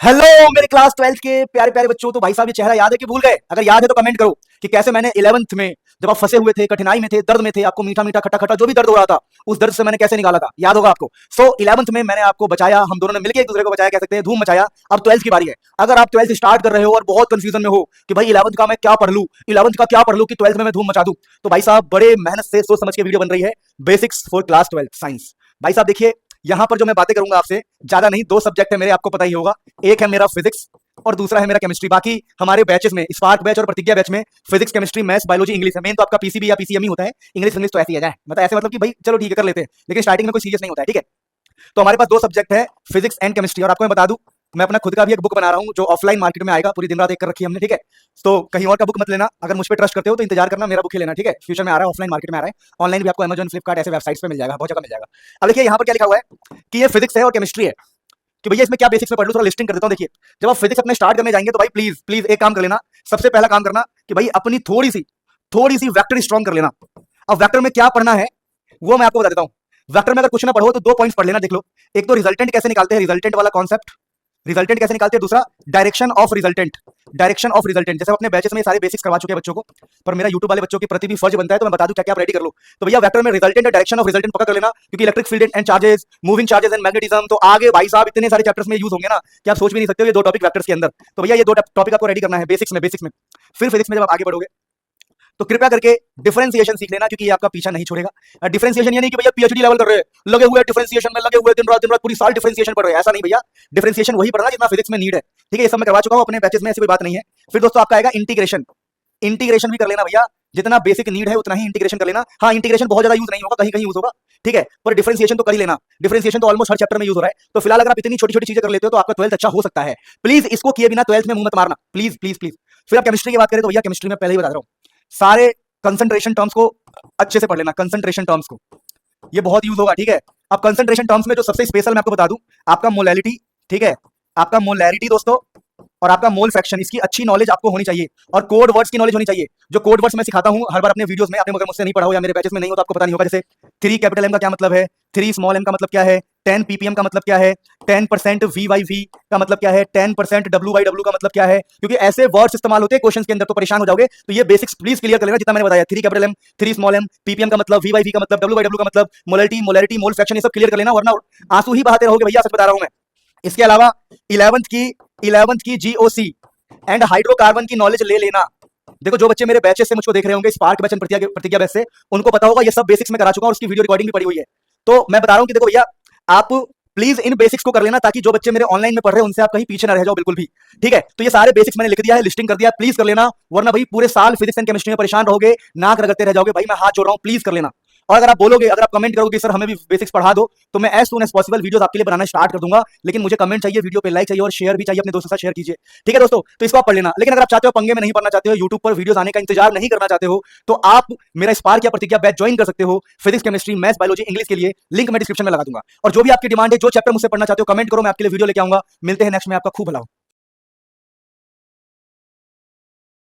Hello मेरे class 12th के प्यारे प्यारे बच्चों। तो भाई साहब ये चेहरा याद है कि भूल गए? अगर याद है तो कमेंट करो कि कैसे मैंने 11th में जब आप फंसे हुए थे, कठिनाई में थे, दर्द में थे, आपको मीठा मीठा खट्टा खट्टा जो भी दर्द हो रहा था उस दर्द से मैंने कैसे निकाला था। याद होगा आपको। सो 11th में मैंने आपको बचाया, हम दोनों ने मिलकर एक दूसरे को बचाया, कह सकते हैं धूम मचाया। अब 12th की बारी है। अगर आप 12th स्टार्ट कर रहे हो और बहुत कंफ्यूजन में हो कि भाई 11th का मैं क्या पढ़ लूं, 11th का क्या पढ़ लूं कि 12th में मैं धूम मचा दूं, तो भाई साहब बड़े मेहनत से सोच समझ के वीडियो बन रही है, basics for class 12th science. भाई साहब देखिए, यहां पर जो मैं बातें करूंगा आपसे, ज्यादा नहीं, दो सब्जेक्ट है मेरे, आपको पता ही होगा। एक है मेरा फिजिक्स और दूसरा है मेरा केमिस्ट्री। बाकी हमारे बैचेस में, स्पार्क बैच और प्रतिज्ञा बैच में, physics, chemistry, maths, biology, English है। मेन तो आपका पीसीबी या पीसीएम ही होता है। इंग्लिश इंग्लिश तो ऐसे ही आ जाए, मतलब ऐसे, मतलब कि भाई चलो ठीक है कर लेते हैं, लेकिन स्टार्टिंग में कोई सीरियस नहीं होता है, ठीक है। तो हमारे पास दो सब्जेक्ट है, फिजिक्स एंड केमिस्ट्री। और आपको मैं बता दूं, मैं अपना खुद का भी एक बुक बना रहा हूं जो ऑफलाइन मार्केट में आएगा। पूरी दिन रात एक कर रखी है हमने, ठीक है। तो कहीं और का बुक मत लेना, अगर मुझ पर ट्रस्ट करते हो तो इंतजार करना, मेरा बुक ही लेना, ठीक है। फ्यूचर में आ रहा है, ऑफलाइन मार्केट में आ रहा है, ऑनलाइन भी आपको अमेजन, फ्लिपकार्ट ऐसे वेबसाइट्स पे मिल जाएगा, बहुत जगह मिल जाएगा। अब देखिए यहाँ पर क्या लिखा हुआ है कि ये फिजिक्स है और केमिस्ट्री है, कि भैया इसमें क्या बेसिक्स में पढ़ लूं, थोड़ा लिस्टिंग कर देता हूं। देखिए, जब आप फिजिक्स अपने स्टार्ट करने जाएंगे तो भाई प्लीज प्लीज एक काम कर लेना। सबसे पहला काम करना कि भाई अपनी थोड़ी सी वेक्टर स्ट्रॉन्ग कर लेना। अब वेक्टर में क्या पढ़ना है वो मैं आपको बता देता हूं। वेक्टर में अगर कुछ ना पढ़ो तो दो पॉइंट्स पढ़ लेना, देख लो। एक तो रिजल्टेंट कैसे निकालते हैं, रिजल्टेंट वाला कॉन्सेप्ट, रिजल्टेंट कैसे निकालते हैं। दूसरा direction of resultant, direction of resultant. जैसे अपने बैचेस में सारे बेसिक्स करवा चुके हैं बच्चों को, पर मेरा यूट्यूब वाले बच्चों के प्रति भी फर्ज बनता है, तो मैं बता दूं क्या क्या आप रेडी कर लो। तो भैया वेक्टर में रिजल्टेंट और डायरेक्शन ऑफ रिजल्टेंट पक्का कर लेना, क्योंकि electric field and charges, moving charges and magnetism, तो आगे भाई साहब इतने सारे चैप्टर्स में यूज होंगे ना कि आप सोच भी नहीं सकते हो ये दो टॉपिक वेक्टर्स के अंदर। तो भैया ये दो टॉपिक आपको रेडी करना है बेसिक्स में। फिर फिजिक्स में जब आप आगे बढ़ोगे तो कृपया करके डिफरेंशिएशन सीख लेना, क्योंकि ये आपका पीछा नहीं छोड़ेगा। डिफरेंशिएशन ये नहीं कि भैया पीएचडी लेवल कर रहे हैं, लगे हुए डिफरेंशिएशन में, लगे हुए दिन रात पूरी साल डिफरेंशिएशन पढ़ रहे हैं, ऐसा नहीं भैया। डिफरेंशिएशन वही पढ़ना जितना फिजिक्स में नीड है, ठीक है। ये सब मैं करवा चुका हूं अपने बैचेस में, ऐसी कोई बात नहीं है। फिर दोस्तों आपका आएगा इंटीग्रेशन। इंटीग्रेशन भी कर लेना भैया, जितना बेसिक नीड है उतना ही इंटीग्रेशन कर लेना। हाँ, इंटीग्रेशन बहुत ज्यादा यूज नहीं होगा, कहीं कहीं यूज होगा, ठीक है, पर डिफरेंशिएशन तो कर ही लेना। डिफरेंशिएशन तो ऑलमोस्ट हर चैप्टर में यूज हो रहा है। तो फिलहाल अगर आप इतनी छोटी छोटी चीजें कर लेते हो तो आपका 12th अच्छा हो सकता है। प्लीज इसको किए बिना 12th में मुंह मत मारना, प्लीज प्लीज प्लीज। फिर आप केमिस्ट्री की बात करें तो भैया केमिस्ट्री में पहले ही बता रहा हूँ, सारे कंसंट्रेशन टर्म्स को अच्छे से पढ़ लेना। कंसंट्रेशन टर्म्स को ये बहुत यूज होगा, ठीक है। अब कंसंट्रेशन टर्म्स में जो सबसे स्पेशल मैं आपको बता दूं, आपका मोलैलिटी, ठीक है, आपका मोलैरिटी दोस्तों, और आपका मोल फ्रैक्शन, इसकी अच्छी नॉलेज आपको होनी चाहिए, और कोड वर्ड्स की नॉलेज होनी चाहिए। जो कोड वर्ड्स मैं सिखाता हूं हर बार अपने वीडियोस में, आपने अगर मुझसे नहीं पढ़ा हो या मेरे बैचेस में नहीं हो तो आपको पता नहीं होगा। जैसे 3 कैपिटल एम का क्या मतलब है, 3 स्मॉल एम का मतलब क्या है, 10 पीपीएम का मतलब क्या है, 10% वी का मतलब क्या है, 10% डब्ल्यू का मतलब क्या है, क्योंकि ऐसे वर्ड्स इस्तेमाल होते हैं क्वेश्चंस के अंदर, तो परेशान हो जाओगे। तो ये बेसिक्स प्लीज क्लियर कर लेना जितना मैंने बताया। 3 capital M, 3 small M, PPM का मतलब, वी का मतलब, डब्ल्यू का मतलब, मोलैरिटी, मोल फ्रैक्शन, ये सब क्लियर कर लेना, वरना आंसू ही बहाते रहोगे भैया, सच बता रहा हूं मैं। इसके अलावा 11th की जीओसी एंड हाइड्रोकार्बन की नॉलेज ले लेना। देखो, जो बच्चे मेरे बैचेस से मुझको देख रहे होंगे, स्पार्क बैच, प्रतिज्ञा बैच से, उनको पता होगा ये सब बेसिक्स में करा चुका हूं और उसकी वीडियो रिकॉर्डिंग भी पड़ी हुई है। तो मैं बता रहा हूं कि देखो भैया, आप प्लीज इन बेसिक्स को कर लेना, ताकि जो बच्चे मेरे ऑनलाइन में पढ़ रहे हैं उनसे आप कहीं पीछे ना रह जाओ बिल्कुल भी, ठीक है। तो ये सारे बेसिक्स मैंने लिख दिया है, लिस्टिंग कर दिया है, प्लीज कर लेना, वरना भाई पूरे साल फिजिक्स एंड केमिस्ट्री में परेशान रहोगे, नाक रगड़ते रह जाओगे। भाई मैं हाथ जोड़ रहा हूं, प्लीज कर लेना। और अगर आप बोलोगे, अगर आप कमेंट करोगे सर हमें भी बेसिक्स पढ़ा दो, तो मैं as soon as possible videos आपके लिए बनाना स्टार्ट कर दूंगा। लेकिन मुझे कमेंट चाहिए, वीडियो पे लाइक चाहिए और शेयर भी चाहिए, अपने दोस्तों के साथ शेयर कीजिए, ठीक है दोस्तों। तो इसको आप पढ़ लेना। लेकिन अगर आप चाहते हो, पंगे में नहीं पढ़ना चाहते हो, यूट्यूब पर वीडियोस आने का इंतजार नहीं करना चाहते हो, तो आप मेरा स्पार्क या प्रतिज्ञा बैच ज्वाइन कर सकते हो, physics, chemistry, maths, biology, English के लिए। लिंक मैं डिस्क्रिप्शन में लगा दूंगा। और जो भी आपकी डिमांड है, जो चैप्टर मुझसे पढ़ना चाहते हो, कमेंट करो, मैं आपके लिए वीडियो लेके आऊंगा। मिलते हैं नेक्स्ट में, आपका खूब भला हो।